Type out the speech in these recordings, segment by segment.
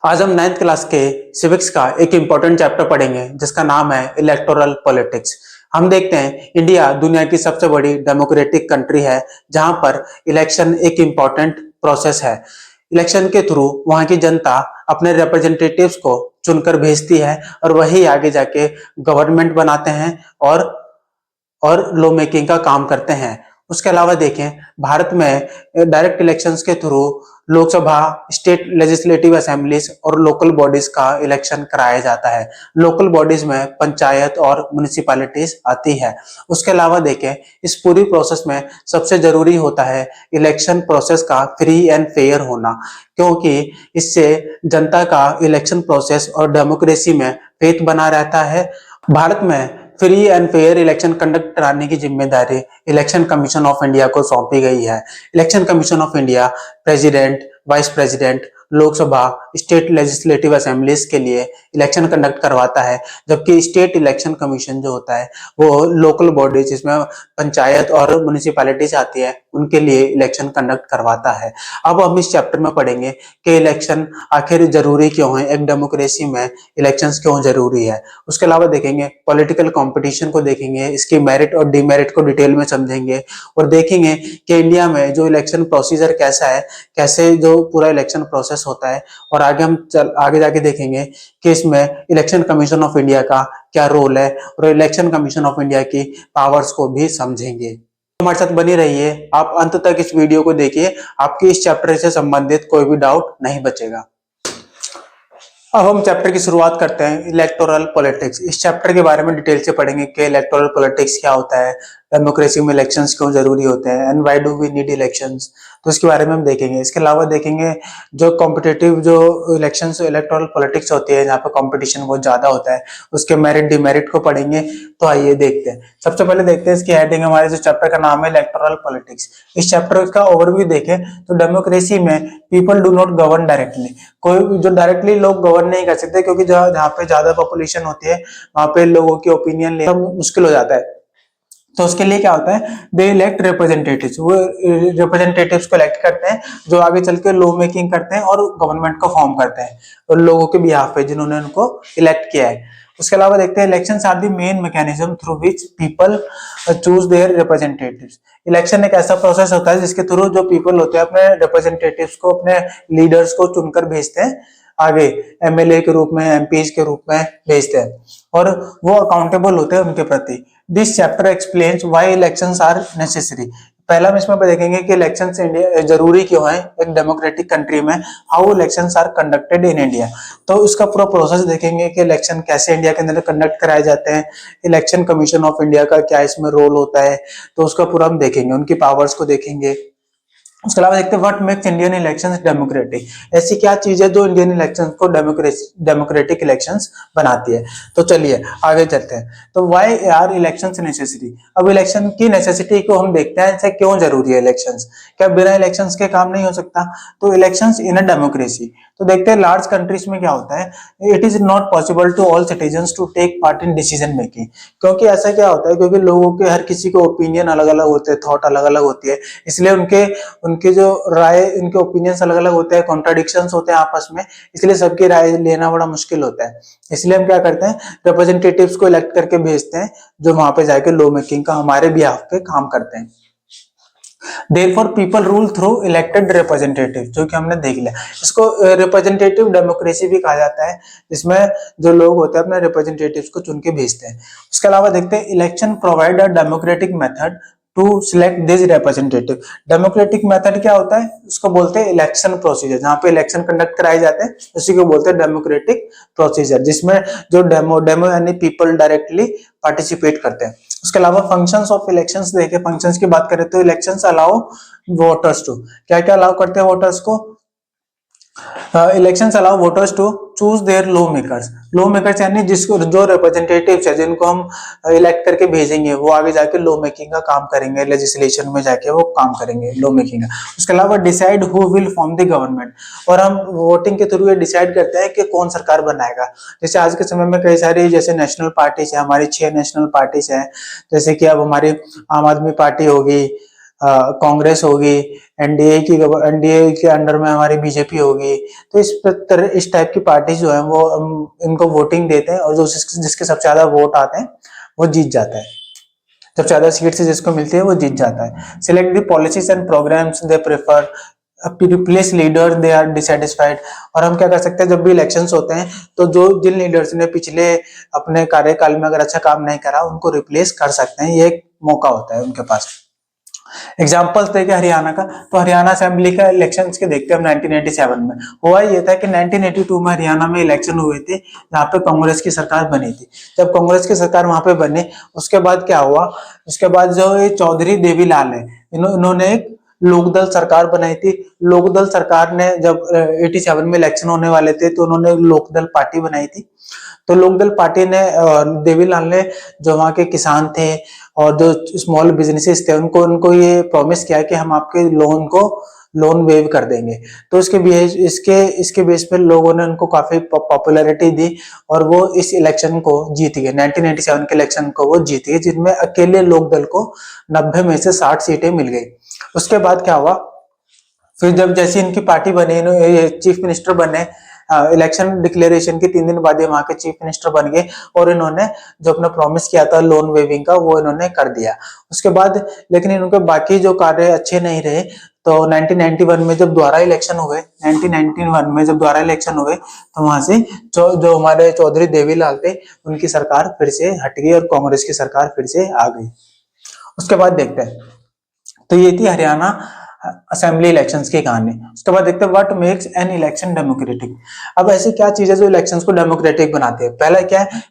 आज हम 9th class के सिविक्स का एक इम्पोर्टेंट चैप्टर पढ़ेंगे जिसका नाम है इलेक्टोरल पॉलिटिक्स। हम देखते हैं इंडिया दुनिया की सबसे बड़ी डेमोक्रेटिक कंट्री है जहां पर इलेक्शन एक इम्पोर्टेंट प्रोसेस है। इलेक्शन के थ्रू वहां की जनता अपने रिप्रेजेंटेटिव्स को चुनकर भेजती है और वही आगे जाके गवर्नमेंट बनाते हैं और लॉ मेकिंग का काम करते हैं। उसके अलावा देखें भारत में डायरेक्ट इलेक्शंस के through Lok Sabha, state legislative assemblies और लोकल बॉडीज का इलेक्शन कराया जाता है। लोकल बॉडीज में पंचायत और म्युनिसिपैलिटीज आती है। उसके अलावा देखें इस पूरी प्रोसेस में सबसे जरूरी होता है इलेक्शन प्रोसेस का फ्री एंड फेयर होना, क्योंकि इससे जनता का इलेक्शन प्रोसेस और डेमोक्रेसी में फेथ बना रहता है। भारत में free and fair election conduct कराने की जिम्मेदारी इलेक्शन कमीशन ऑफ इंडिया को सौंपी गई है। Election commission of India president, vice president, Lok Sabha, state legislative assemblies के लिए इलेक्शन कंडक्ट करवाता है, जबकि स्टेट इलेक्शन कमीशन जो होता है वो लोकल बॉडी जिसमें पंचायत और म्युनिसिपैलिटीज आती है उनके लिए इलेक्शन कंडक्ट करवाता है। अब हम इस चैप्टर में पढ़ेंगे कि इलेक्शन आखिर जरूरी क्यों है, एक डेमोक्रेसी में इलेक्शंस क्यों जरूरी है। उसके अलावा देखेंगे पॉलिटिकल कंपटीशन को देखेंगे, इसकी मेरिट और डिमेरिट को डिटेल में समझेंगे और देखेंगे कि इंडिया में जो इलेक्शन प्रोसीजर कैसा है, कैसे जो पूरा इलेक्शन प्रोसेस होता है, और आगे हम आगे जाके देखेंगे कि इसमें इलेक्शन कमीशन ऑफ इंडिया का क्या रोल है और इलेक्शन कमीशन ऑफ इंडिया की पावर्स को भी समझेंगे। हमारे साथ बनी रहिए, आप अंत तक इस वीडियो को देखिए, आपकी इस चैप्टर से संबंधित कोई भी डाउट नहीं बचेगा। अब हम चैप्टर की शुरुआत करते हैं इलेक्टोरल पॉलिटिक्स। इस चैप्टर के बारे में डिटेल से पढ़ेंगे कि इलेक्टोरल पॉलिटिक्स क्या होता है, डेमोक्रेसी में इलेक्शंस क्यों जरूरी होते हैं and why do we need elections, तो इसके बारे में हम देखेंगे। इसके अलावा देखेंगे जो कॉम्पिटिटिव जो इलेक्शंस इलेक्टोरल पॉलिटिक्स होती है जहाँ पे कंपटीशन बहुत ज्यादा होता है, उसके मेरिट डिमेरिट को पढ़ेंगे। तो आइए देखते हैं। सबसे पहले देखते हैं इसकी हेडिंग, हमारे जो चैप्टर का नाम है इलेक्टोरल पॉलिटिक्स। इस चैप्टर का ओवरव्यू देखें तो डेमोक्रेसी में people do not govern directly, कोई जो डायरेक्टली लोग गवर्न नहीं कर सकते, क्योंकि जहाँ पे ज्यादा पॉपुलेशन होती है वहां पे लोगों की ओपिनियन लेना मुश्किल हो जाता है। तो उसके लिए क्या होता है, दे इलेक्ट रिप्रेजेंटेटिव्स, वो रिप्रेजेंटेटिव्स को इलेक्ट करते हैं जो आगे चल के लॉ मेकिंग करते हैं और गवर्नमेंट को फॉर्म करते हैं और लोगों के बिहाफ पे जिन्होंने उनको इलेक्ट किया है। उसके अलावा देखते हैं elections are the main mechanism through which people choose their representatives. Election एक ऐसा प्रोसेस होता है जिसके थ्रू जो पीपल होते हैं अपने रिप्रेजेंटेटिव्स को, अपने लीडर्स को चुनकर भेजते हैं आगे, एमएलए के रूप में, एमपीज के रूप में भेजते हैं और वो अकाउंटेबल होते हैं उनके प्रति। This chapter explains why elections are necessary. पहला हम इसमें देखेंगे कि इलेक्शंस इंडिया जरूरी क्यों है एक डेमोक्रेटिक कंट्री में, how elections are conducted in India. तो इसका पूरा प्रोसेस देखेंगे कि इलेक्शन कैसे इंडिया के अंदर कंडक्ट कराए जाते हैं, इलेक्शन कमीशन ऑफ इंडिया का क्या इसमें रोल होता है, तो उसका पूरा हम देखेंगे, उनकी पावर्स को देखेंगे। उसके अलावा देखते हैं what makes Indian elections democratic, ऐसी क्या चीज है जो इंडियन इलेक्शंस को डेमोक्रेटिक इलेक्शंस बनाती है। तो चलिए आगे चलते हैं। तो व्हाई आर इलेक्शंस नेसेसरी, अब इलेक्शन की नेसेसिटी को हम देखते हैं, ऐसे क्यों जरूरी है इलेक्शंस, क्या बिना इलेक्शंस के काम नहीं हो सकता। तो इलेक्शंस इन अ डेमोक्रेसी, तो देखते हैं लार्ज कंट्रीज में क्या होता है, it is not possible to all citizens to take part in decision making. क्योंकि ऐसा क्या होता है, क्योंकि लोगों के हर किसी के ओपिनियन अलग अलग होते हैं, थॉट अलग अलग होती है, इसलिए उनके जो राय, उनके ओपिनियंस अलग अलग होते हैं, कॉन्ट्राडिक्शंस होते हैं आपस में, इसलिए सबकी राय लेना बड़ा मुश्किल होता है। इसलिए हम क्या करते हैं, रिप्रेजेंटेटिव्स को इलेक्ट करके भेजते हैं जो वहां पे जाके लॉ मेकिंग का हमारे बिहाफ पे काम करते हैं। Therefore people rule through elected representative, जो कि हमने देख लिया। इसको रिप्रेजेंटेटिव डेमोक्रेसी भी कहा जाता है, जिसमें जो लोग होते हैं अपने रिप्रेजेंटेटिव्स को चुन के भेजते हैं। उसके अलावा देखते हैं election provide a democratic method to select this representative. Democratic method क्या होता है, उसको बोलते हैं इलेक्शन प्रोसीजर, जहाँ पे इलेक्शन कंडक्ट कराए जाते हैं उसी को बोलते हैं डेमोक्रेटिक प्रोसीजर, जिसमें जो डेमो यानी पीपल डायरेक्टली पार्टिसिपेट करते हैं। उसके अलावा फंक्शंस ऑफ इलेक्शंस देखें, फंक्शंस की बात करें तो इलेक्शंस अलाउ वोटर्स टू, क्या क्या अलाउ करते हैं वोटर्स को, elections allow voters to choose their law makers. Law makers यानी जिसको जो रिप्रेजेंटेटिव्स है जिनको हम इलेक्ट करके भेजेंगे वो आगे जाके लॉ मेकिंग का काम करेंगे, लेजिस्लेशन में जाके वो काम करेंगे लॉ मेकिंग का। उसके अलावा decide who will form the government, और हम वोटिंग के थ्रू ये डिसाइड करते हैं कि कौन सरकार बनाएगा। जैसे आज के समय में कई सारी जैसे नेशनल पार्टीज है, हमारी 6 नेशनल पार्टीज है, जैसे कि अब हमारी आम आदमी पार्टी होगी, कांग्रेस होगी, एनडीए के अंडर में हमारी बीजेपी होगी। तो इस टाइप की पार्टी जो है वो इनको वोटिंग देते हैं, और जो जिसके सबसे ज्यादा वोट आते हैं वो जीत जाता है। जब ज्यादा सीट से जिसको मिलती है वो जीत जाता है। Select the policies and programmes they prefer, replace leader they are dissatisfied. और हम क्या कर सकते हैं, जब भी इलेक्शंस होते हैं तो जो जिन लीडर्स ने पिछले अपने कार्यकाल में अगर अच्छा काम नहीं करा उनको रिप्लेस कर सकते हैं, ये एक मौका होता है उनके पास। एग्जाम्पल्स देखे हरियाणा का, तो हरियाणा असेंबली का इलेक्शन के देखते हैं हम 1987 में। हुआ ये था कि 1982 में हरियाणा में इलेक्शन हुए थे जहाँ पे कांग्रेस की सरकार बनी थी। जब कांग्रेस की सरकार वहां पे बनी, उसके बाद क्या हुआ, उसके बाद जो ये चौधरी देवीलाल है, इन्होंने एक लोकदल सरकार बनाई थी। लोकदल सरकार ने जब 87 में इलेक्शन होने वाले थे तो उन्होंने लोकदल पार्टी बनाई थी। तो लोकदल पार्टी ने, देवीलाल ने जो वहाँ के किसान थे और जो स्मॉल बिजनेसेस थे उनको ये प्रॉमिस किया कि हम आपके लोन वेव कर देंगे। तो इसके बेस पे लोगों ने उनको काफी पॉपुलैरिटी दी और वो इस इलेक्शन को जीत गए। 1987 के इलेक्शन को वो जीत गए, जिनमें अकेले लोकदल को 90 में से 60 सीटें मिल गई। उसके बाद क्या हुआ, फिर जब जैसे इनकी पार्टी बनी, चीफ मिनिस्टर बने, इलेक्शन डिक्लेरेशन के 3 दिन बाद ये वहां के चीफ मिनिस्टर बन गए और इन्होंने जो अपना प्रॉमिस किया था लोन वेविंग का वो इन्होंने कर दिया। उसके बाद लेकिन इनके बाकी जो कार्य अच्छे नहीं रहे, तो 1991 में जब दोबारा इलेक्शन हुए, 1991 में जब दोबारा इलेक्शन हुए तो वहां से जो हमारे चौधरी देवीलाल थे उनकी सरकार फिर से हट गई और कांग्रेस की सरकार फिर से आ गई। उसके बाद देखते हैं, तो ये थी हरियाणा असेंबली इलेक्शंस की कहानी। उसके बाद देखते हैं what makes an election democratic. अब ऐसी क्या चीजें जो इलेक्शंस को डेमोक्रेटिक बनाते हैं। पहला क्या है,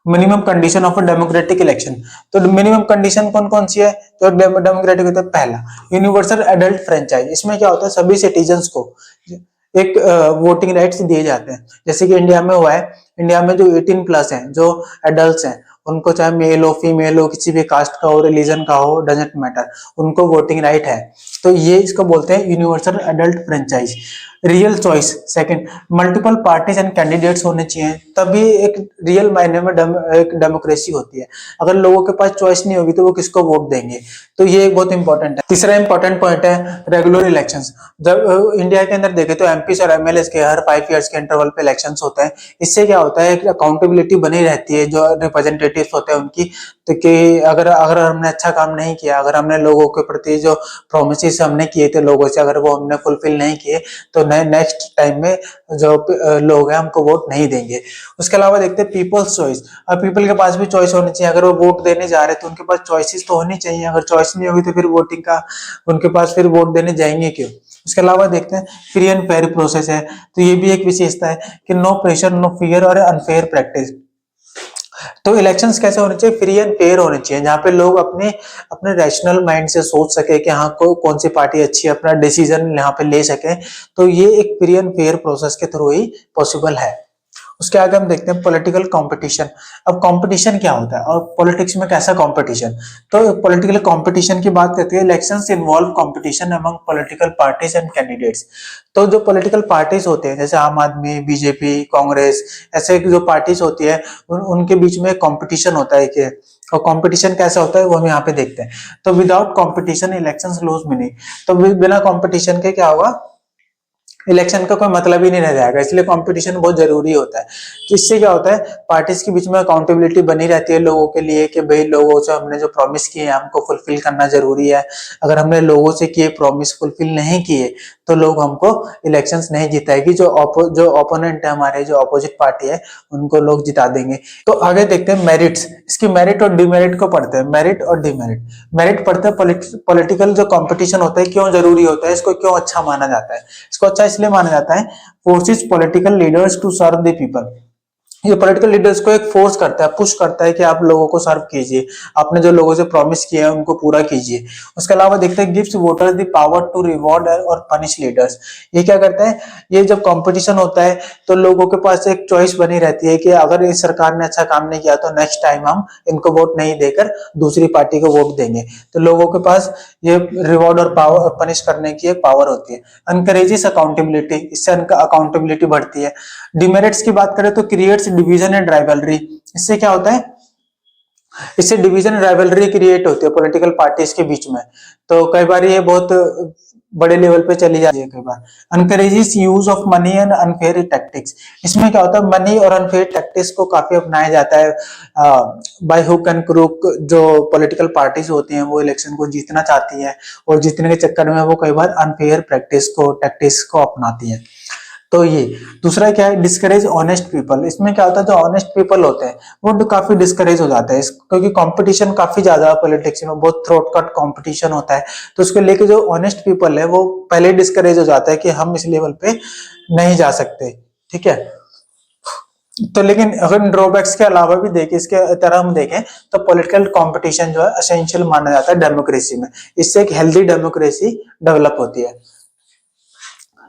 minimum condition of a democratic election. तो मिनिमम कंडीशन कौन कौन सी है तो डेमोक्रेटिक होता है। पहला, यूनिवर्सल एडल्ट फ्रेंचाइज। इसमें क्या होता है, सभी सिटीजन्स को एक वोटिंग राइट्स दिए जाते हैं। जैसे कि इंडिया में हुआ है, इंडिया में जो 18 प्लस हैं, जो एडल्ट हैं, उनको चाहे मेल हो फीमेल हो, किसी भी कास्ट का हो, रिलीजन का हो, डजेंट मैटर, उनको वोटिंग राइट है। तो ये इसको बोलते हैं universal adult franchise. Real choice, second, multiple parties and candidates होने चाहिए, तभी एक रियल मायने में एक डेमोक्रेसी होती है। अगर लोगों के पास चॉइस नहीं होगी तो वो किसको वोट देंगे, तो ये एक बहुत इंपॉर्टेंट है। तीसरा इंपॉर्टेंट पॉइंट है रेगुलर इलेक्शंस। जब इंडिया के अंदर देखें तो एमपीस और एमएलएस के हर 5 इयर्स के इंटरवल पे इलेक्शंस होते हैं। इससे क्या होता है, अकाउंटेबिलिटी बनी रहती है जो रिप्रेजेंटेटिव्स होते हैं उनकी, तो कि अगर हमने अच्छा काम नहीं किया, अगर हमने लोगों के प्रति जो प्रोमिस हमने किए थे लोगों से, अगर वो हमने फुलफिल नहीं किए तो नेक्स्ट टाइम में जो लोग हैं हमको वोट नहीं देंगे। उसके अलावा देखते हैं पीपल्स चॉइस। अब पीपल के पास भी चॉइस होनी चाहिए। अगर वो वोट देने जा रहे हैं तो उनके पास चॉइसेस तो होनी चाहिए। अगर चॉइस नहीं होगी तो फिर वोटिंग का उनके पास फिर वोट देने जाएंगे क्यों। उसके अलावा देखते हैं फ्री एंड फेयर प्रोसेस है, तो ये भी एक विशेषता है कि नो प्रेशर, नो फियर और अनफेयर प्रैक्टिस। तो इलेक्शंस कैसे होने चाहिए, फ्री एंड फेयर होने चाहिए, जहाँ पे लोग अपने अपने रैशनल माइंड से सोच सके कि हाँ कौन सी पार्टी अच्छी है, अपना डिसीजन यहाँ पे ले सके। तो ये एक फ्री एंड फेयर प्रोसेस के थ्रू ही पॉसिबल है। उसके आगे हम देखते हैं पॉलिटिकल कंपटीशन। अब कंपटीशन क्या होता है और पॉलिटिक्स में कैसा कंपटीशन। तो पॉलिटिकल कंपटीशन की बात करते हैं, elections involve competition among political parties and candidates. तो जो पॉलिटिकल पार्टीज होते हैं जैसे आम आदमी, बीजेपी, कांग्रेस, ऐसे जो पार्टीज होती है उनके बीच में कंपटीशन होता है कि, और कंपटीशन कैसा होता है वो हम यहाँ पे देखते हैं। तो without competition elections lose meaning. तो बिना कंपटीशन के क्या होगा, इलेक्शन का कोई मतलब ही नहीं रह जाएगा। इसलिए कंपटीशन बहुत जरूरी होता है। तो इससे क्या होता है, पार्टीज के बीच में अकाउंटेबिलिटी बनी रहती है लोगों के लिए कि भाई लोगों से हमने जो प्रॉमिस किए हैं हमको फुलफिल करना जरूरी है। अगर हमने लोगों से किए प्रॉमिस फुलफिल नहीं किए तो लोग हमको इलेक्शंस नहीं जिताएगी। जो ओपोनेंट है हमारे, जो अपोजिट पार्टी है, उनको लोग जिता देंगे। तो आगे देखते हैं मेरिट्स। इसकी मेरिट और डिमेरिट को पढ़ते हैं। मेरिट और डिमेरिट। मेरिट पढ़ते हैं पॉलिटिकल जो कंपटीशन होता है क्यों जरूरी होता है, इसको क्यों अच्छा माना जाता है। इसको अच्छा इसलिए माना जाता है, forces political leaders to serve the people. ये पॉलिटिकल लीडर्स को एक फोर्स करता है, पुश करता है कि आप लोगों को सर्व कीजिए, आपने जो लोगों से प्रॉमिस किया है उनको पूरा कीजिए। उसके अलावा देखते हैं gives voters the power to reward और पनिश लीडर्स। ये क्या करता है, ये जब कंपटीशन होता है तो लोगों के पास एक चॉइस बनी रहती है कि अगर इस सरकार ने अच्छा काम नहीं किया तो नेक्स्ट टाइम हम इनको वोट नहीं देकर दूसरी पार्टी को वोट देंगे। तो लोगों के पास ये रिवॉर्ड और पावर और पनिश करने की एक पावर होती है। एनकरेजेस अकाउंटेबिलिटी, इससे अकाउंटेबिलिटी बढ़ती है। डिमेरिट्स की बात करें तो क्रिएट्स डिवीजन एंड राइवलरी। इससे क्या होता है, इससे डिवीजन राइवलरी क्रिएट होती है पॉलिटिकल पार्टीज के बीच में। तो कई बार ये बहुत बड़े लेवल पे चली जाती है कई बार। Encourages use of money and unfair tactics, इसमें क्या होता है मनी और अनफेयर टैक्टिक्स को काफी अपनाया जाता है। बाय हुक एंड क्रूक जो पॉलिटिकल पार्टीज होती हैं वो इलेक्शन को जीतना चाहती है और जीतने के चक्कर में वो कई बार अनफेयर प्रैक्टिस को टैक्टिक्स को अपनाती है। तो ये दूसरा क्या है, डिस्करेज ऑनेस्ट पीपल। इसमें क्या होता है जो ऑनेस्ट पीपल होते हैं वो काफी डिस्करेज हो जाते हैं क्योंकि कंपटीशन काफी ज्यादा पॉलिटिक्स में, बहुत थ्रोट कट कंपटीशन होता है। तो उसको लेके जो ऑनेस्ट पीपल है वो पहले डिस्करेज हो जाता है कि हम इस लेवल पे नहीं जा सकते। ठीक है, तो लेकिन अगर ड्रॉबैक्स के अलावा भी देखें, इसके तरह हम देखें तो पॉलिटिकल कंपटीशन जो है एसेंशियल माना जाता है डेमोक्रेसी में। इससे एक हेल्दी डेमोक्रेसी डेवलप होती है।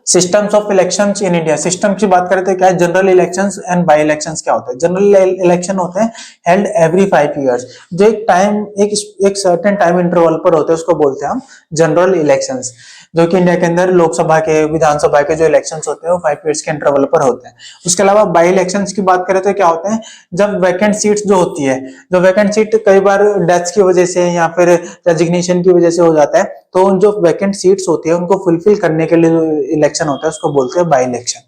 Systems of elections in India, system की बात करें तो क्या है, general elections and by elections क्या होता है। जनरल इलेक्शन होते हैं हेल्ड एवरी 5 ईयर्स, जो एक टाइम एक सर्टेन टाइम इंटरवल पर होते हैं, उसको बोलते हैं हम जनरल इलेक्शंस। जो कि इंडिया के अंदर लोकसभा के विधानसभा के जो इलेक्शंस होते हैं वो 5 ईयर्स के इंटरवल पर होते हैं। उसके अलावा बाई इलेक्शंस की बात करें तो क्या होते हैं, जब वैकेंट सीट्स जो होती है, जो वैकेंट सीट कई बार डेथ की वजह से या फिर रेजिग्नेशन की वजह से हो जाता है, तो उन जो वैकेंट सीट्स होती है उनको फुलफिल करने के लिए जो इलेक्शन होता है उसको बोलते हैं बाई इलेक्शन।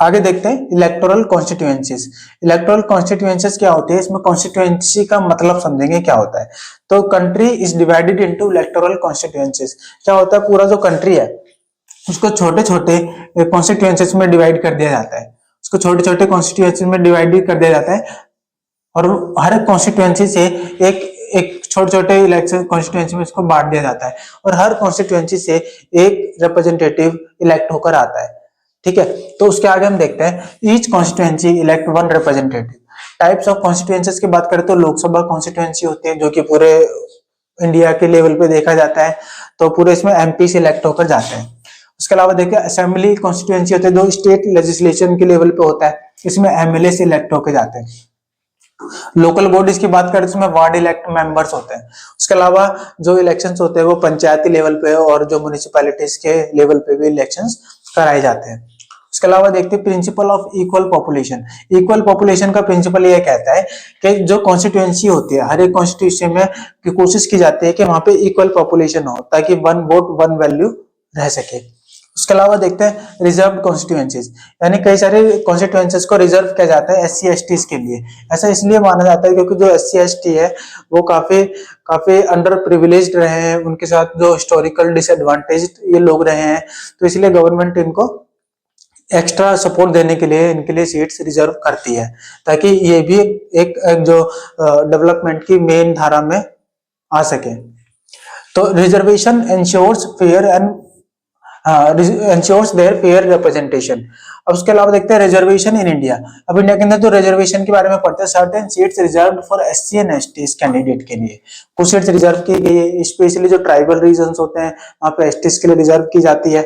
आगे देखते हैं इलेक्टोरल कॉन्स्टिट्यूएंसीज। इलेक्टोरल कॉन्स्टिट्यूएंसीज क्या होती है, इसमें कॉन्स्टिट्यूएंसी का मतलब समझेंगे क्या होता है। तो country is divided into electoral constituencies. क्या होता है, पूरा जो कंट्री है उसको छोटे छोटे कॉन्स्टिट्यूएंसीज में डिवाइड कर दिया जाता है। उसको छोटे छोटे कॉन्स्टिट्यूएंसी में डिवाइड कर दिया जाता है और हर कॉन्स्टिट्यूएंसी से एक एक छोटे छोटे इलेक्शन कॉन्स्टिट्यूएंसी में इसको बांट दिया जाता है और हर कॉन्स्टिट्यूएंसी से एक रिप्रेजेंटेटिव इलेक्ट होकर आता है। ठीक है, तो उसके आगे हम देखते हैं each constituency elect one representative. Types of constituencies की बात करें तो लोकसभा कॉन्स्टिट्यूएंसी होती है जो कि पूरे इंडिया के लेवल पे देखा जाता है, तो पूरे इसमें एमपी सिलेक्ट होकर जाते हैं। उसके अलावा देखिए असेंबली कॉन्स्टिट्यूएंसी होते हैं जो स्टेट लेजिस्लेशन के लेवल पे होता है, इसमें एमएलए सिलेक्ट होकर जाते हैं। लोकल बॉडीज की बात करें तो उसमें वार्ड इलेक्ट मेंबर्स होते हैं। उसके अलावा जो इलेक्शंस होते हैं वो पंचायती लेवल पे और जो म्युनिसिपैलिटीज के लेवल पे भी इलेक्शंस कराए जाते हैं। उसके अलावा देखते हैं principle of equal population. Equal population का प्रिंसिपल ये कहता है कि जो कॉन्स्टिट्यूएंसी होती है हर एक कॉन्स्टिट्यूएंसी में की कोशिश की जाती है कि वहां पे इक्वल पॉपुलेशन हो ताकि वन वोट वन वैल्यू रह सके। उसके अलावा देखते हैं रिजर्व कॉन्स्टिट्यूएंसीज, यानी कई सारे कॉन्स्टिट्यूएंसीज को रिजर्व किया जाता है एससी एसटी के लिए। ऐसा इसलिए माना जाता है क्योंकि जो एससी एसटी है वो काफी काफी अंडर प्रिविलेज्ड रहे हैं, उनके साथ जो हिस्टोरिकल डिसएडवांटेज ये लोग रहे हैं, तो इसलिए गवर्नमेंट इनको एक्स्ट्रा सपोर्ट देने के लिए इनके लिए सीट्स रिजर्व करती है ताकि ये भी एक जो डेवलपमेंट की मेन धारा में आ सके। तो reservation ensures fair and ensures their fair representation. अब उसके अलावा देखते हैं रिजर्वेशन इन इंडिया। अब इंडिया के अंदर तो रिजर्वेशन के बारे में पढ़ते हैं, certain seats reserved for SC and ST candidate के लिए कुछ सीट्स रिजर्व की गई है, स्पेशली जो ट्राइबल रीजन्स होते हैं वहां पे एसटी के लिए रिजर्व की जाती है।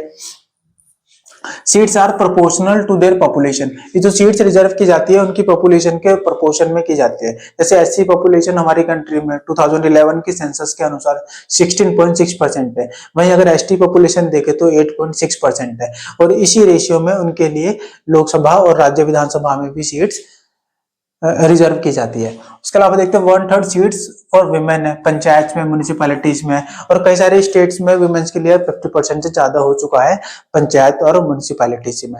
Seats are proportional to their population, ये जो सीट्स रिजर्व की जाती है उनकी पॉपुलेशन के प्रोपोर्शन में की जाती है। जैसे एससी पॉपुलेशन हमारी कंट्री में 2011 की सेंसस के अनुसार 16.6% है, वहीं अगर एसटी पॉपुलेशन देखें तो 8.6% है और इसी रेशियो में उनके लिए लोकसभा और राज्य विधानसभा में भी सीट्स रिजर्व की जाती है। उसके अलावा देखते हैं 1/3 सीट्स फॉर वुमेन है पंचायत में, म्युनिसिपैलिटीज में और कई सारे स्टेट्स में वुमेन्स के लिए 50% से ज्यादा हो चुका है पंचायत और म्युनिसिपैलिटीज में।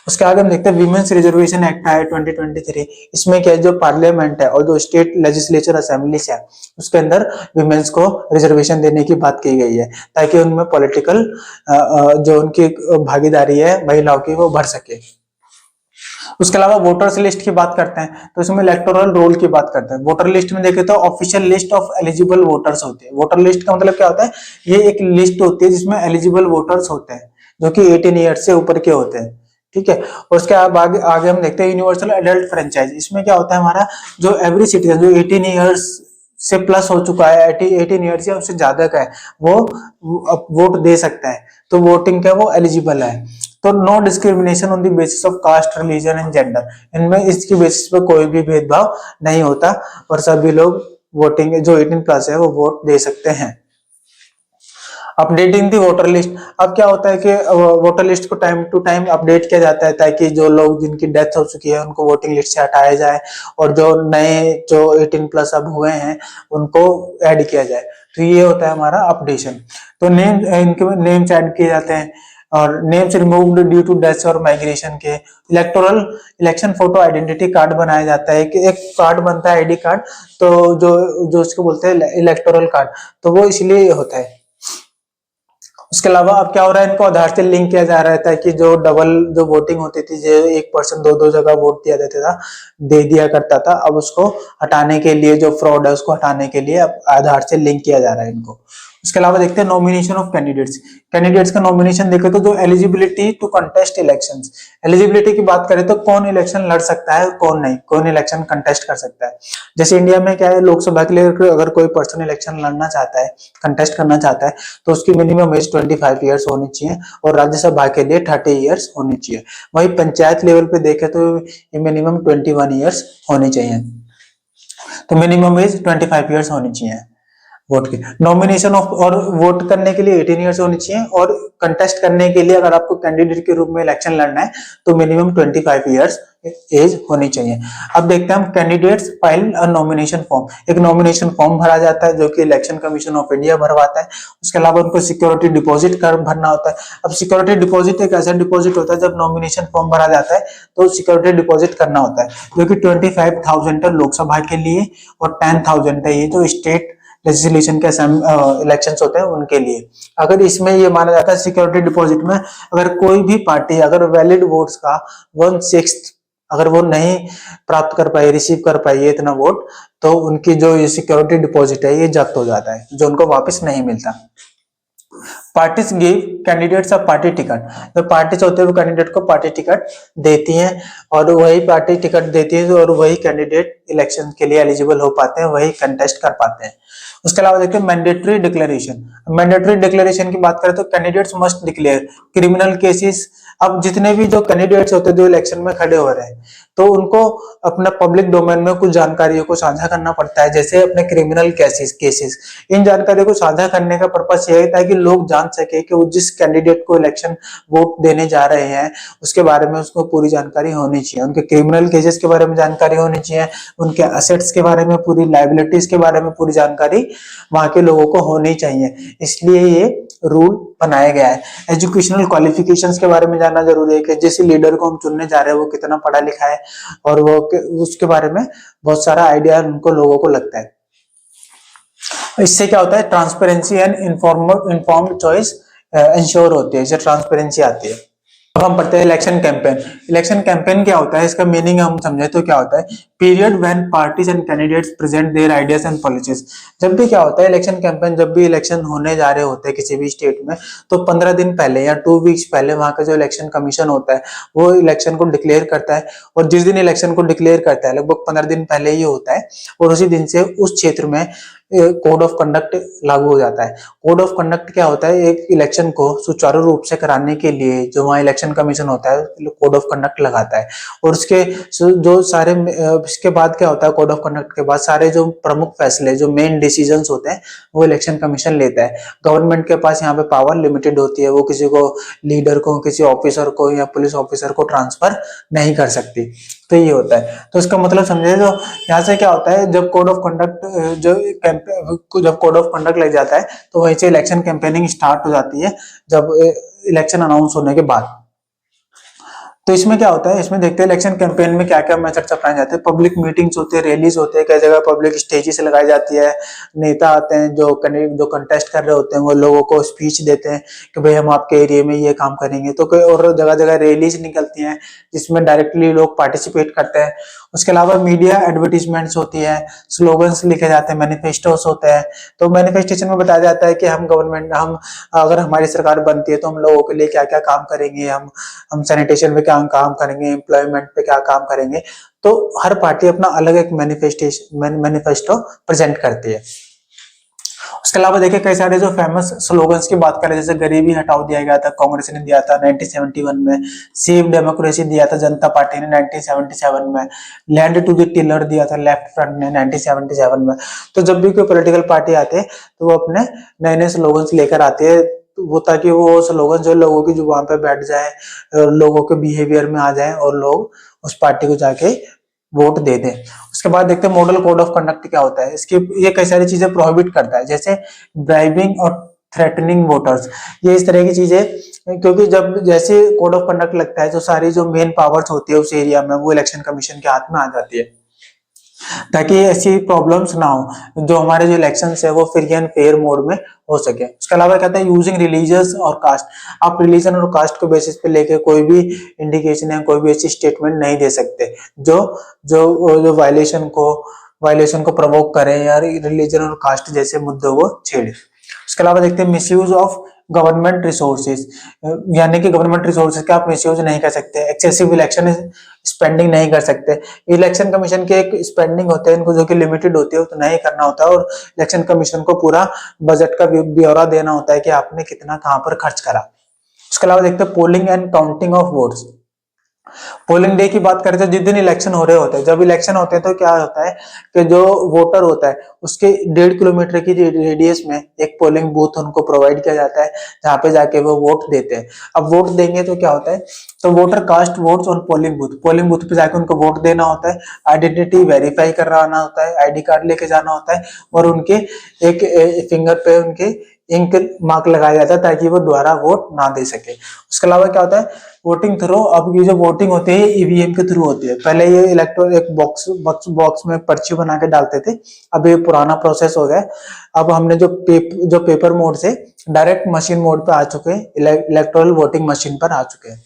उसके आगे हम देखते हैं विमेन्स रिजर्वेशन एक्ट है 2023। इसमें क्या है, जो पार्लियामेंट है और जो स्टेट लेजिस्लेचर असेंबलीज है उसके अंदर वुमेन्स को रिजर्वेशन देने की बात की गई है ताकि उनमें पॉलिटिकल जो उनकी भागीदारी है महिलाओं की वो बढ़ सके। उसके अलावा वोटर्स लिस्ट की बात करते हैं तो इसमें इलेक्टोरल रोल की बात करते हैं। वोटर लिस्ट में देखें तो official list of eligible voters होती है। वोटर लिस्ट का मतलब क्या होता है, ये एक लिस्ट होती है जिसमें एलिजिबल वोटर्स होते हैं जो कि 18 ईयर्स से ऊपर के होते हैं। ठीक है, और उसके आगे हम देखते हैं यूनिवर्सल एडल्ट फ्रेंचाइज। इसमें क्या होता है, हमारा जो एवरी सिटीजन जो 18 ईयर्स से प्लस हो चुका है, 18 ईयर्स या उससे ज्यादा का है, वो वोट दे सकता है। तो वोटिंग का वो एलिजिबल है। तो no discrimination on the basis of caste, religion and gender, इनमें इसकी बेसिस पर कोई भी भेदभाव नहीं होता और सभी लोग वोटिंग जो 18 प्लस है वो वोट दे सकते हैं। अपडेटिंग दी वोटर लिस्ट। अब क्या होता है कि वोटर लिस्ट को टाइम टू टाइम अपडेट किया जाता है ताकि जो लोग जिनकी डेथ हो चुकी है उनको वोटिंग लिस्ट से हटाया जाए और जो नए जो 18 प्लस अब हुए हैं उनको ऐड किया जाए। तो ये होता है हमारा अपडेशन। तो नेम इनके नेम्स ऐड किए जाते हैं और names removed due to death और माइग्रेशन के। Electoral election photo identity card बनाया जाता है कि एक कार्ड बनता है आईडी कार्ड, तो जो जो उसको बोलते हैं इलेक्टोरल कार्ड, तो वो इसलिए होता है। उसके अलावा अब क्या हो रहा है, इनको आधार से लिंक किया जा रहा था कि जो डबल जो वोटिंग होती थी, जो एक पर्सन दो दो जगह वोट दिया देता था, दे दिया करता था, अब उसको हटाने के लिए, जो फ्रॉड है उसको हटाने के लिए अब आधार से लिंक किया जा रहा है इनको। उसके अलावा देखते हैं नॉमिनेशन ऑफ कैंडिडेट्स। कैंडिडेट्स का नॉमिनेशन देखें तो जो eligibility to contest elections, eligibility की बात करें तो कौन इलेक्शन लड़ सकता है और कौन नहीं, कौन इलेक्शन कंटेस्ट कर सकता है। जैसे इंडिया में क्या है, लोकसभा के लिए अगर कोई पर्सन इलेक्शन लड़ना चाहता है, कंटेस्ट करना चाहता है, तो उसकी मिनिमम एज 25 ईयर्स होनी चाहिए और राज्यसभा के लिए 30 ईयर्स होनी चाहिए। वही पंचायत लेवल पे देखें तो ये मिनिमम 21 ईयर्स होनी चाहिए। तो मिनिमम एज 25 ईयर्स होनी चाहिए वोट की। नॉमिनेशन ऑफ और वोट करने के लिए 18 ईयर्स होनी चाहिए और कंटेस्ट करने के लिए अगर आपको कैंडिडेट के रूप में इलेक्शन लड़ना है तो मिनिमम 25 ईयर्स एज होनी चाहिए। अब देखते हैं हम candidates file a nomination form. एक नॉमिनेशन फॉर्म भरा जाता है जो कि इलेक्शन कमीशन ऑफ इंडिया भरवाता है। उसके अलावा उनको सिक्योरिटी डिपॉजिट कर भरना होता है। अब सिक्योरिटी डिपॉजिट एक ऐसा डिपॉजिट होता है, जब नॉमिनेशन फॉर्म भरा जाता है तो सिक्योरिटी डिपॉजिट करना होता है, जो कि 25,000 है लोकसभा के लिए और 10,000 है ये जो स्टेट लेजिस्लेशन के इलेक्शंस होते हैं उनके लिए। अगर इसमें ये माना जाता है सिक्योरिटी डिपॉजिट में, अगर कोई भी पार्टी अगर वैलिड वोट्स का 1/6 अगर वो नहीं प्राप्त कर पाई, रिसीव कर पाई है इतना वोट, तो उनकी जो ये सिक्योरिटी डिपॉजिट है ये जब्त हो जाता है, जो उनको वापस नहीं मिलता। Parties give candidates a party ticket. जो पार्टीज होते हैं वो कैंडिडेट को पार्टी टिकट देती हैं और वही पार्टी टिकट देती है और वही कैंडिडेट इलेक्शन के लिए एलिजिबल हो पाते हैं, वही कंटेस्ट कर पाते हैं। उसके अलावा देखते हैं मैंडेटरी डिक्लेरेशन। मैंडेटरी डिक्लेरेशन की बात करें तो candidates must declare criminal cases. अब जितने भी जो कैंडिडेट्स होते हैं जो इलेक्शन में खड़े हो रहे हैं, तो उनको अपना पब्लिक डोमेन में कुछ जानकारियों को साझा करना पड़ता है, जैसे अपने क्रिमिनल केसेस। इन जानकारियों को साझा करने का पर्पस यह है ताकि लोग जान सके कि वो जिस कैंडिडेट को इलेक्शन वोट देने जा रहे हैं उसके बारे में उसको पूरी जानकारी होनी चाहिए, उनके क्रिमिनल केसेस के बारे में जानकारी होनी चाहिए, उनके असेट्स के बारे में, पूरी लाइबिलिटीज के बारे में पूरी जानकारी वहां के लोगों को होनी चाहिए। इसलिए ये रूल बनाया गया है। एजुकेशनल क्वालिफिकेशंस के बारे में जानना जरूरी है कि जिस लीडर को हम चुनने जा रहे हैं वो कितना पढ़ा लिखा है, और वो उसके बारे में बहुत सारा आइडिया उनको लोगों को लगता है। इससे क्या होता है, transparency and informed choice ensure होती है, इससे ट्रांसपेरेंसी आती है। अब हम पढ़ते हैं इलेक्शन कैंपेन। इलेक्शन कैंपेन क्या होता है, इसका मीनिंग हम समझे तो क्या होता है, period when parties and candidates present their ideas and policies. जब भी क्या होता है इलेक्शन कैंपेन, जब भी इलेक्शन होने जा रहे होते हैं किसी भी स्टेट में, तो 15 दिन पहले या 2 वीक्स पहले वहां का जो इलेक्शन कमीशन होता है वो इलेक्शन को डिक्लेयर करता है, और जिस दिन इलेक्शन को डिक्लेयर करता है लगभग 15 दिन पहले ही होता है, और उसी दिन से उस क्षेत्र में कोड ऑफ कंडक्ट लागू हो जाता है। कोड ऑफ कंडक्ट क्या होता है, एक इलेक्शन को सुचारू रूप से कराने के लिए जो वहाँ इलेक्शन कमीशन होता है कोड ऑफ कंडक्ट लगाता है, और उसके जो सारे इसके बाद क्या होता है, कोड ऑफ कंडक्ट के बाद सारे जो प्रमुख फैसले, जो मेन डिसीजंस होते हैं वो इलेक्शन कमीशन लेता है। गवर्नमेंट के पास यहाँ पे पावर लिमिटेड होती है, वो किसी को, लीडर को, किसी ऑफिसर को या पुलिस ऑफिसर को ट्रांसफर नहीं कर सकती। तो ये होता है, तो इसका मतलब समझे, तो यहाँ से क्या होता है, जब कोड ऑफ कंडक्ट जब कोड ऑफ कंडक्ट लग जाता है तो वहीं से इलेक्शन कैंपेनिंग स्टार्ट हो जाती है, जब इलेक्शन अनाउंस होने के बाद। तो इसमें क्या होता है, इसमें देखते हैं इलेक्शन कैंपेन में क्या क्या मेथड्स अपनाए जाते हैं। पब्लिक मीटिंग्स होते हैं, रैलीज होते हैं, कई जगह पब्लिक स्टेजेस लगाई जाती है, नेता आते हैं जो कंटेस्ट कर रहे होते हैं वो लोगों को स्पीच देते हैं कि भाई हम आपके एरिया में ये काम करेंगे। तो कोई और जगह जगह रैलीज निकलती हैं जिसमें डायरेक्टली लोग पार्टिसिपेट करते हैं। उसके अलावा मीडिया एडवर्टीजमेंट्स होती है, स्लोगन्स लिखे जाते हैं, मैनिफेस्टोस होते हैं। तो मैनिफेस्टेशन में बताया जाता है कि हम अगर हमारी सरकार बनती है तो हम लोगों के लिए क्या क्या काम करेंगे, हम सैनिटेशन पे क्या काम करेंगे, एम्प्लॉयमेंट पे क्या काम करेंगे। तो हर पार्टी अपना अलग एक मैनिफेस्टो प्रेजेंट करती है। उसके अलावा देखिए कई सारे जो फेमस स्लोगन्स की बात करें, जैसे गरीबी हटाओ दिया गया था, कांग्रेस ने दिया था 1971 में। सेव डेमोक्रेसी दिया था जनता पार्टी ने 1977 में। लैंड टू द टिलर दिया था लेफ्ट फ्रंट ने 1977 में। तो जब भी कोई पॉलिटिकल पार्टी आते हैं तो वो अपने नए नए स्लोगन्स लेकर आते हैं, तो वो ताकि वो स्लोगन जो लोगों की जुबान पे बैठ जाए, लोगों के बिहेवियर में आ जाए और लोग उस पार्टी को जाके वोट दे दें। उसके बाद देखते हैं मॉडल कोड ऑफ कंडक्ट क्या होता है। इसकी ये कई सारी चीजें प्रोहिबिट करता है, जैसे ब्राइबिंग और थ्रेटनिंग वोटर्स, ये इस तरह की चीजें। क्योंकि जब जैसे कोड ऑफ कंडक्ट लगता है तो सारी जो मेन पावर्स होती है उस एरिया में वो इलेक्शन कमीशन के हाथ में आ जाती है, ताकि ऐसी प्रॉब्लम्स ना हो, जो हमारे जो इलेक्शंस है वो फ्री एंड फेयर मोड में हो सके। उसके अलावा कहता है यूजिंग रिलीजियस और कास्ट, आप रिलीजन और कास्ट को बेसिस पे लेके कोई भी इंडिकेशन या कोई भी ऐसी स्टेटमेंट नहीं दे सकते जो जो जो वायलेशन को प्रवोक करे या रिलीजन और कास्ट जैसे मुद्दों को छेड़े। उसके अलावा देखते हैं मिसयूज ऑफ गवर्नमेंट रिसोर्सेज, यानी कि गवर्नमेंट रिसोर्सेज का आप मिसयूज नहीं कर सकते, एक्सेसिव इलेक्शन स्पेंडिंग नहीं कर सकते। इलेक्शन कमीशन के एक स्पेंडिंग होते हैं इनको जो कि लिमिटेड होती है तो नहीं करना होता, और इलेक्शन कमीशन को पूरा बजट का ब्यौरा देना होता है कि आपने कितना कहां पर खर्च करा। उसके अलावा देखते हैं polling and counting of votes. Polling day की बात करें तो जिस दिन इलेक्शन हो रहे होते हैं, जब इलेक्शन होते हैं तो क्या होता है कि जो वोटर होता है उसके 1.5 किलोमीटर की रेडियस में एक पोलिंग बूथ उनको प्रोवाइड किया जाता है, जहां पे जाके वो वोट देते हैं। अब वोट देंगे तो क्या होता है, तो voter cast votes on polling booth पे जाके उनको वोट देना होता है, आइडेंटिटी वेरीफाई करवाना होता है, आईडी कार्ड लेके जाना होता है, और उनके एक फिंगर पे उनके इंक मार्क लगाया जाता है ताकि वो दोबारा वोट ना दे सके। उसके अलावा क्या होता है, वोटिंग थ्रू, अब ये जो वोटिंग होती है ईवीएम के थ्रू होती है। पहले ये इलेक्ट्रॉन एक बॉक्स में पर्ची बना के डालते थे, अब ये पुराना प्रोसेस हो गया। अब हमने जो पेपर मोड से डायरेक्ट मशीन मोड पे आ चुके हैं, इलेक्ट्रॉनिक वोटिंग मशीन पर आ चुके हैं।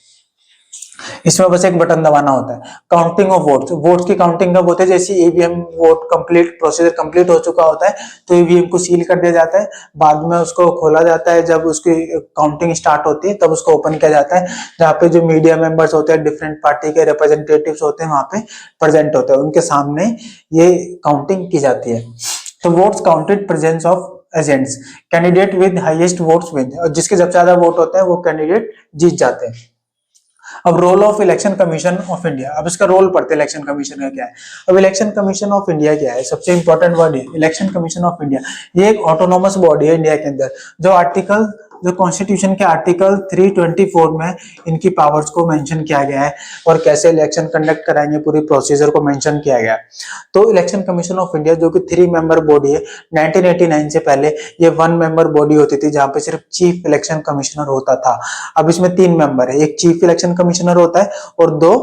इसमें बस एक बटन दबाना होता है। काउंटिंग ऑफ वोट्स की काउंटिंग कब होती है, जैसे EVM vote complete procedure complete हो चुका होता है तो ईवीएम को सील कर दिया जाता है, बाद में उसको खोला जाता है, जब उसकी काउंटिंग स्टार्ट होती है तब उसको ओपन किया जाता है, जहाँ पे जो मीडिया मेंबर्स होते हैं, डिफरेंट पार्टी के रिप्रेजेंटेटिव्स होते हैं वहां पे प्रेजेंट होते हैं, उनके सामने ये काउंटिंग की जाती है। तो votes counted presence of agents, candidate with highest votes win, और जिसके जब ज्यादा वोट होते हैं वो कैंडिडेट जीत जाते हैं। अब role of election commission of India, अब इसका रोल पढ़ते हैं इलेक्शन कमीशन का क्या है। अब इलेक्शन कमीशन ऑफ इंडिया क्या है, सबसे इंपॉर्टेंट वर्ड है इलेक्शन कमीशन ऑफ इंडिया। ये एक ऑटोनोमस बॉडी है इंडिया के अंदर, जो कॉन्स्टिट्यूशन के आर्टिकल 324 में इनकी पावर्स को मेंशन किया गया है और कैसे इलेक्शन कंडक्ट कराएंगे पूरी प्रोसीजर को मेंशन किया गया है। तो इलेक्शन कमीशन ऑफ इंडिया जो कि 3 मेंबर बॉडी है, 1989 से पहले ये 1 मेंबर बॉडी होती थी जहां पे सिर्फ चीफ इलेक्शन कमिश्नर होता था। अब इसमें 3 मेंबर है, एक चीफ इलेक्शन कमिश्नर होता है और 2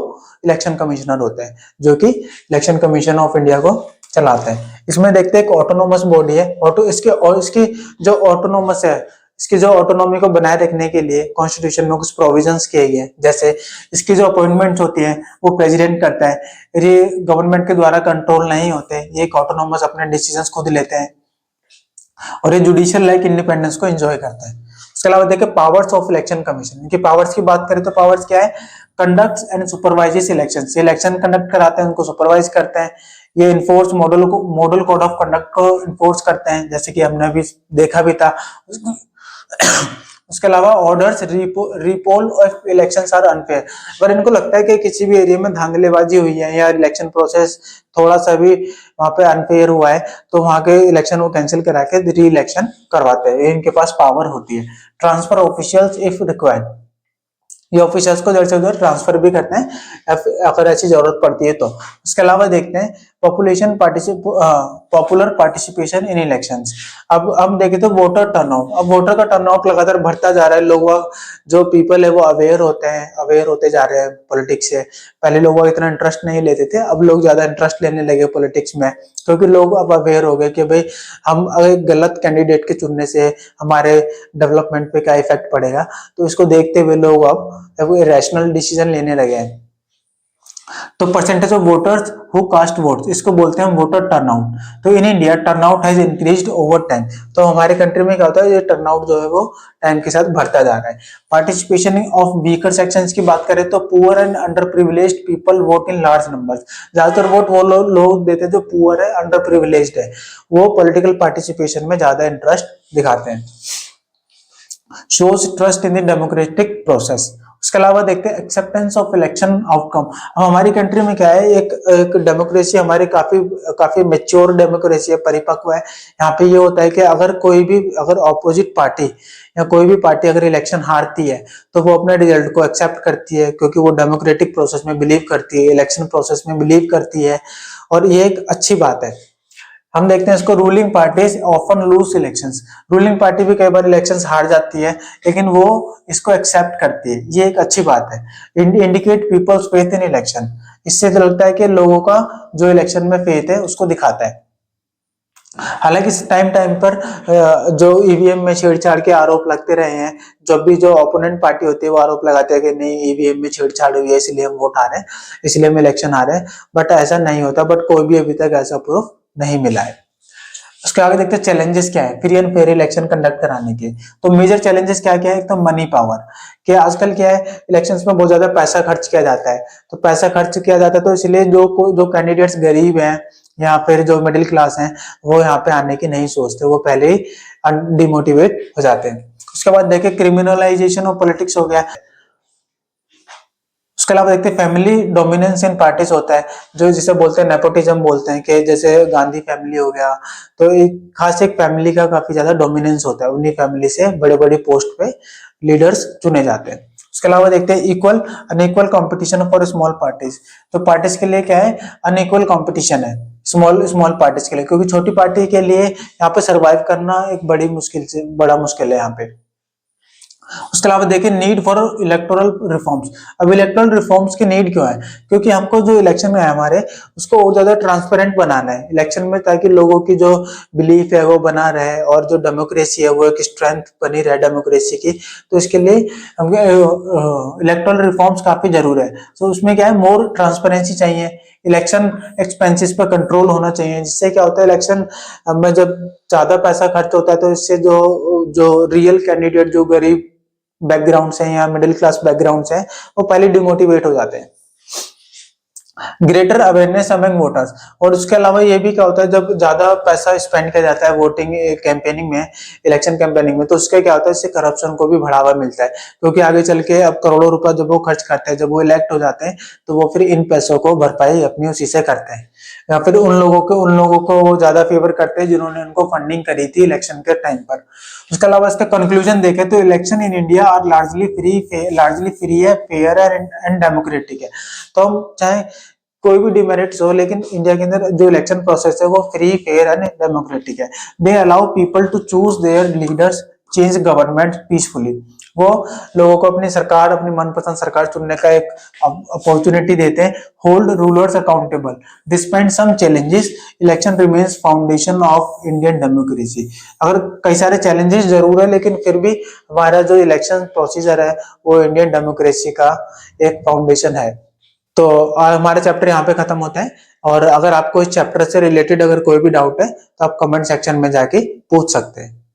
इलेक्शन कमिश्नर होते हैं जो कि इलेक्शन कमीशन ऑफ इंडिया को चलाते हैं। इसमें देखते हैं एक ऑटोनोमस बॉडी है, इसकी जो ऑटोनोमस है, इसकी जो ऑटोनॉमी को बनाए रखने के लिए कॉन्स्टिट्यूशन में कुछ प्रोविजंस किए गए, जैसे इसकी जो अपॉइंटमेंट्स होती है वो प्रेसिडेंट करता है, ये गवर्नमेंट के द्वारा कंट्रोल नहीं होते, ये एक ऑटोनॉमस अपने डिसीजंस खुद लेते हैं, और ये जुडिशियल लाइक इंडिपेंडेंस को एंजॉय करता है। उसके अलावा देखिए पावर्स ऑफ इलेक्शन कमीशन, इनकी पावर्स की बात करें तो पावर्स क्या है, conducts and supervises election conduct कराते हैं, उनको सुपरवाइज करते हैं। ये enforce model code of conduct को इन्फोर्स करते हैं, जैसे कि हमने अभी देखा भी था। उसके अलावा orders repoll of elections are unfair, अगर इनको लगता है कि किसी भी एरिया में धांधलीबाजी हुई है या इलेक्शन प्रोसेस थोड़ा सा भी वहां पे अनफेयर हुआ है तो वहां के इलेक्शन को कैंसिल करा के री इलेक्शन करवाते हैं, इनके पास पावर होती है। ट्रांसफर ऑफिशियल्स इफ रिक्वायर्ड, ये ऑफिसर्स को इधर से उधर ट्रांसफर भी करते हैं अगर ऐसी जरूरत पड़ती है तो। उसके अलावा देखते हैं पॉपुलर पार्टिसिपेशन इन इलेक्शंस। अब देखें तो वोटर टर्नआउट, अब वोटर का टर्नआउट लगातार बढ़ता जा रहा है, लोग जो पीपल है वो अवेयर होते जा रहे हैं पॉलिटिक्स से। पहले लोग इतना इंटरेस्ट नहीं लेते थे, अब लोग ज्यादा इंटरेस्ट लेने लगे पॉलिटिक्स में, क्योंकि लोग अब अवेयर हो गए कि भाई हम अगर गलत कैंडिडेट के चुनने से हमारे डेवलपमेंट पे क्या इफेक्ट पड़ेगा, तो इसको देखते हुए लोग अब रैशनल डिसीजन लेने लगे हैं। तो percentage of voters who cast votes, इसको बोलते हैं हम वोटर टर्नआउट। तो in India turnout has increased over time. तो हमारे कंट्री में क्या होता है, ये टर्नआउट जो है वो टाइम के साथ बढ़ता जा रहा है। पार्टिसिपेशन ऑफ वीकर सेक्शंस की बात करें तो poor and under privileged people vote in large numbers. ज्यादातर वोट वो लोग देते हैं जो पुअर है, अंडर प्रिविलेज्ड है, वो पॉलिटिकल पार्टिसिपेशन में ज्यादा इंटरेस्ट दिखाते हैं। Shows trust in the democratic process. उसके अलावा देखते हैं एक्सेप्टेंस ऑफ इलेक्शन आउटकम। अब हमारी कंट्री में क्या है, एक डेमोक्रेसी हमारी काफी मेच्योर डेमोक्रेसी है, परिपक्व है। यहाँ पे ये होता है कि अगर ऑपोजिट पार्टी या कोई भी पार्टी अगर इलेक्शन हारती है तो वो अपने रिजल्ट को एक्सेप्ट करती है, क्योंकि वो डेमोक्रेटिक प्रोसेस में बिलीव करती है, इलेक्शन प्रोसेस में बिलीव करती है, और ये एक अच्छी बात है। हम देखते हैं इसको, ruling parties often lose elections. Ruling party भी कई बार इलेक्शंस हार जाती है, लेकिन वो इसको एक्सेप्ट करती है, ये एक अच्छी बात है। Indicate people's faith in election. इससे तो लगता है कि लोगों का जो इलेक्शन में फेथ है उसको दिखाता है। हालांकि टाइम टाइम पर जो ईवीएम में छेड़छाड़ के आरोप लगते रहे हैं, जब भी जो ओपोनेंट पार्टी होती है वो आरोप लगाते हैं कि नहीं ईवीएम में छेड़छाड़ हुई है इसलिए हम वोट हारे, इसलिए हम इलेक्शन हारे, बट ऐसा नहीं होता। बट कोई भी अभी तक ऐसा प्रूफ नहीं मिला है। उसके आगे देखते हैं चैलेंजेस क्या है free and fair election conduct कराने के। तो मेजर चैलेंजेस क्या क्या है, एक तो मनी पावर, कि आजकल क्या है इलेक्शंस में बहुत ज्यादा पैसा खर्च किया जाता है। तो पैसा खर्च किया जाता है तो इसलिए जो कैंडिडेट्स गरीब हैं या फिर जो मिडिल क्लास हैं वो यहाँ पे आने की नहीं सोचते, वो पहले ही डिमोटिवेट हो जाते हैं। उसके बाद देखिए क्रिमिनलाइजेशन ऑफ पॉलिटिक्स हो गया। उसके अलावा देखते हैं फैमिली डोमिनेंस इन पार्टीज होता है, जो जिसे बोलते हैं नेपोटिज्म बोलते हैं, कि जैसे गांधी फैमिली हो गया, तो एक खास एक फैमिली का काफी ज्यादा डोमिनेंस होता है, उन्हीं फैमिली से बड़े बड़े पोस्ट पे लीडर्स चुने जाते हैं। उसके अलावा देखते हैं equal unequal competition for small parties. तो पार्टीज के लिए क्या है, अनइक्वल कंपटीशन है स्मॉल स्मॉल पार्टीज के लिए, क्योंकि छोटी पार्टी के लिए यहाँ पे सरवाइव करना एक बड़ा मुश्किल है यहाँ पे। उसके अलावा देखिए नीड फॉर इलेक्टोरल रिफॉर्म्स। अब इलेक्टोरल रिफॉर्म्स की नीड क्यों है, क्योंकि हमको जो इलेक्शन है हमारे उसको और ज्यादा ट्रांसपेरेंट बनाना है इलेक्शन में, ताकि लोगों की जो बिलीफ है वो बना रहे और जो डेमोक्रेसी है वो एक स्ट्रेंथ बनी रहे डेमोक्रेसी की। तो इसके लिए इलेक्टोरल रिफॉर्म्स काफी जरूरी है। तो उसमें क्या है, मोर ट्रांसपेरेंसी चाहिए, इलेक्शन एक्सपेंसेस पर कंट्रोल होना चाहिए, जिससे क्या होता है इलेक्शन में जब ज्यादा पैसा खर्च होता है तो इससे जो जो रियल कैंडिडेट जो गरीब बैकग्राउंड से या मिडिल क्लास बैकग्राउंड से वो पहले डिमोटिवेट हो जाते हैं। Greater awareness among voters. और उसके अलावा ये भी क्या होता है, जब ज्यादा पैसा स्पेंड किया जाता है वोटिंग कैंपेनिंग में, इलेक्शन कैंपेनिंग में, तो उसके क्या होता है, इससे करप्शन को भी बढ़ावा मिलता है, क्योंकि आगे चल के अब करोड़ों रुपए जब वो खर्च करते हैं, जब वो इलेक्ट हो जाते हैं तो वो फिर इन पैसों को भरपाई अपनी उसी से करते हैं, या फिर उन लोगों को वो ज्यादा फेवर करते हैं जिन्होंने उनको फंडिंग करी थी इलेक्शन के टाइम पर। उसके अलावा इसका कंक्लूजन देखें तो election in India are largely free है, फेयर एंड डेमोक्रेटिक है। तो हम चाहे कोई भी डिमेरिट्स हो, लेकिन इंडिया के अंदर जो इलेक्शन प्रोसेस है वो फ्री फेयर एंड डेमोक्रेटिक है। They allow people to choose their leaders, change government peacefully. वो लोगों को अपनी सरकार, अपनी मनपसंद सरकार चुनने का एक अपॉर्चुनिटी देते हैं। Hold rulers accountable despite some challenges, election remains foundation of Indian democracy. अगर कई सारे चैलेंजेस जरूर है, लेकिन फिर भी हमारा जो इलेक्शन प्रोसीजर है वो इंडियन डेमोक्रेसी का एक फाउंडेशन है। तो हमारा चैप्टर यहाँ पे खत्म होता है, और अगर आपको इस चैप्टर से रिलेटेड अगर कोई भी डाउट है तो आप कमेंट सेक्शन में जाके पूछ सकते हैं।